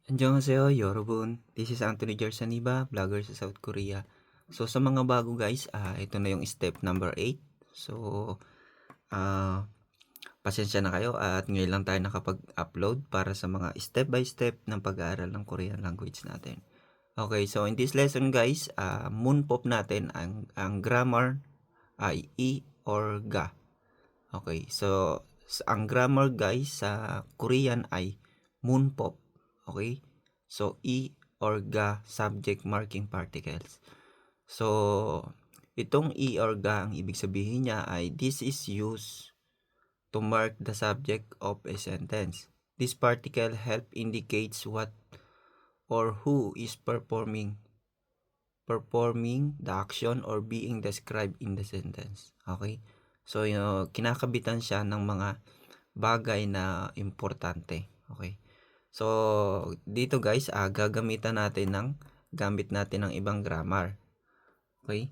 안녕하세요, 여러분. This is Anthony Gersaniba, vlogger sa South Korea. So, sa mga bago guys, ito na yung step number 8. So, ah, pasensya na kayo at ngayon lang tayo nakapag-upload para sa mga step by step ng pag-aaral ng Korean language natin. Okay, so in this lesson guys, moonpop natin ang grammar ay i or ga. Okay, so ang grammar guys sa Korean ay moonpop. Okay, so i or ga subject marking particles. So itong i or ga, ang ibig sabihin niya ay this is used to mark the subject of a sentence. This particle help indicates what or who is performing the action or being described in the sentence. Okay? So, kinakabitan siya ng mga bagay na importante. Okay? So, dito guys, gagamitan natin gamit natin ng ibang grammar. Okay?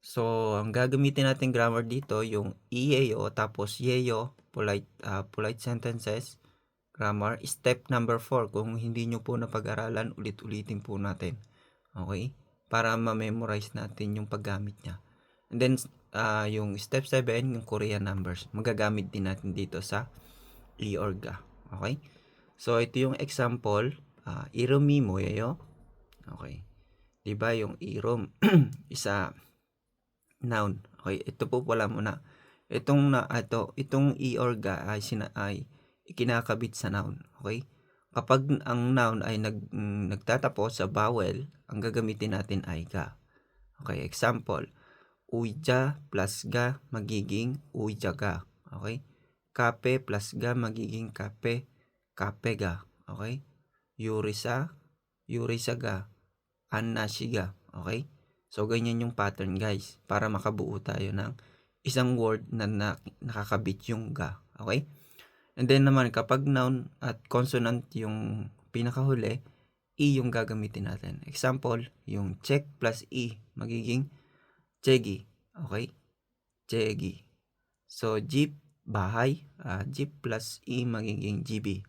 So, ang gagamitin natin grammar dito, yung ieo, tapos yeo, polite sentences, grammar, step number 4. Kung hindi nyo po napag-aralan, ulit-ulitin po natin. Okay? Para ma-memorize natin yung paggamit niya. And then, yung step 7, yung Korean numbers. Magagamit din natin dito sa i or ga. Okay? So, ito yung example. Iromi moyeyo. Okay. Diba yung irom isa noun. Okay, ito po pala muna. Itong i or ga ay ikinakabit sa noun. Okay? Kapag ang noun ay nagtatapos sa vowel, ang gagamitin natin ay ga. Okay, example. Uja plus ga magiging ujaga. Okay? Kape plus ga magiging kapega. Okay? Yurisaga, annashiga. Okay? So, ganyan yung pattern guys, para makabuo tayo ng isang word na nakakabit yung ga. Okay? And then naman, kapag noun at consonant yung pinakahuli, i yung gagamitin natin. Example, yung check plus i magiging chegi. Okay? Chegi. So, jeep, bahay. Jeep plus i magiging jibi.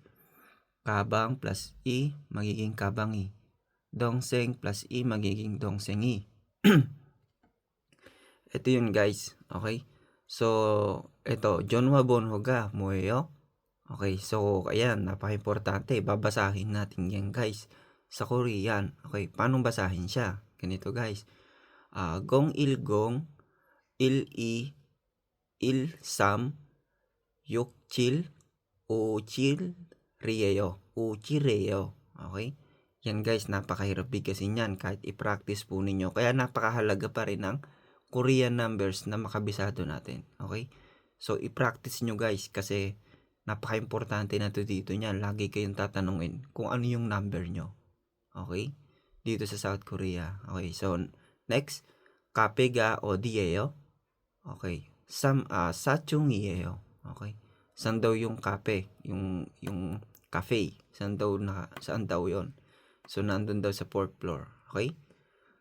Kabang plus i magiging kabangi. Dongseng plus i magiging dongsengi. Ito yun guys. Okay? So, ito, Jonwa Bonhoga Moeyo. Okay, so ayan, napaka-importante. Babasahin natin yan guys sa Korean. Okay, paano basahin siya? Ganito guys. Gong ilgong il-i il-sam yukchil uchil riyeyo. Uchireyo. Okay? Yan guys, napakahirap bigkasin yan kahit i-practice po ninyo. Kaya napakahalaga pa rin ng Korean numbers na makabisado natin. Okay? So, i-practice nyo guys kasi napaka-importante na to dito niyan. Lagi kayong tatanungin kung ano yung number nyo. Okay? Dito sa South Korea. Okay, so next, kapega o diyeyo. Okay. Sachung이에요. Okay. Saan daw yung kape? Yung cafe. Saan daw yon? So, nandun daw sa 4th floor. Okay?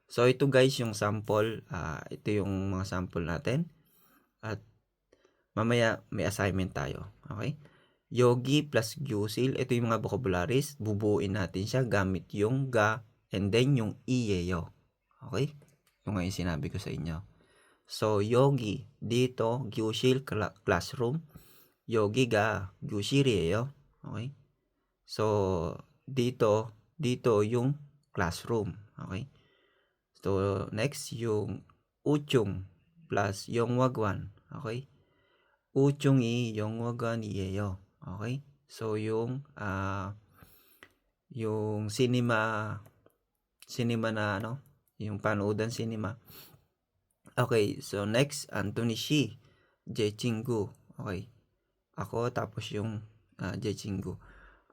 So, ito guys yung sample. Ito yung mga sample natin. At mamaya may assignment tayo. Okay? Yogi plus gyusil. Ito yung mga vocabularies. Bubuuin natin siya gamit yung ga and then yung iyeyo. Okay? Yung nga yung sinabi ko sa inyo. So, yogi. Dito, gyusil, classroom. Yogi가 교실이에요. Okay? So, dito yung classroom. Okay? So, next, yung 우중 plus 영화관. Okay? 우중이 영화관이에요. Okay? So, yung cinema na yung panoodan cinema. Okay, so next, Anthony Shi, 제 친구. Okay? Ako, tapos yung 제 친구.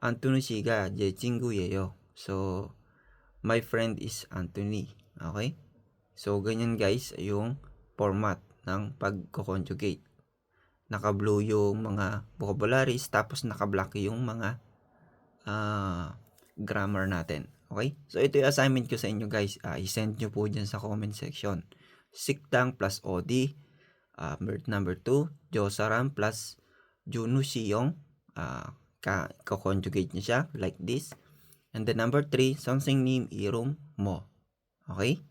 Anthony 씨가 제 친구예요. So, my friend is Anthony. Okay? So, ganyan guys yung format ng pag-conjugate. Naka-blue yung mga vocabularies, tapos naka-black yung mga grammar natin. Okay? So, ito yung assignment ko sa inyo guys. I-send nyo po dyan sa comment section. Sikdang plus OD. Number 2, Josaran plus Junusiyong. Conjugate niya siya like this. And then number 3, 선생님 이름 mo. Okay?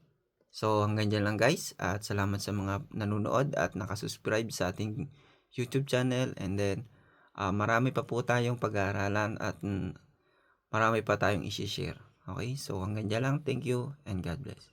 So hanggang diyan lang guys at salamat sa mga nanonood at nakasubscribe sa ating YouTube channel, and then marami pa po tayong pag-aaralan at marami pa tayong i-share. Okay? So hanggang diyan lang. Thank you and God bless.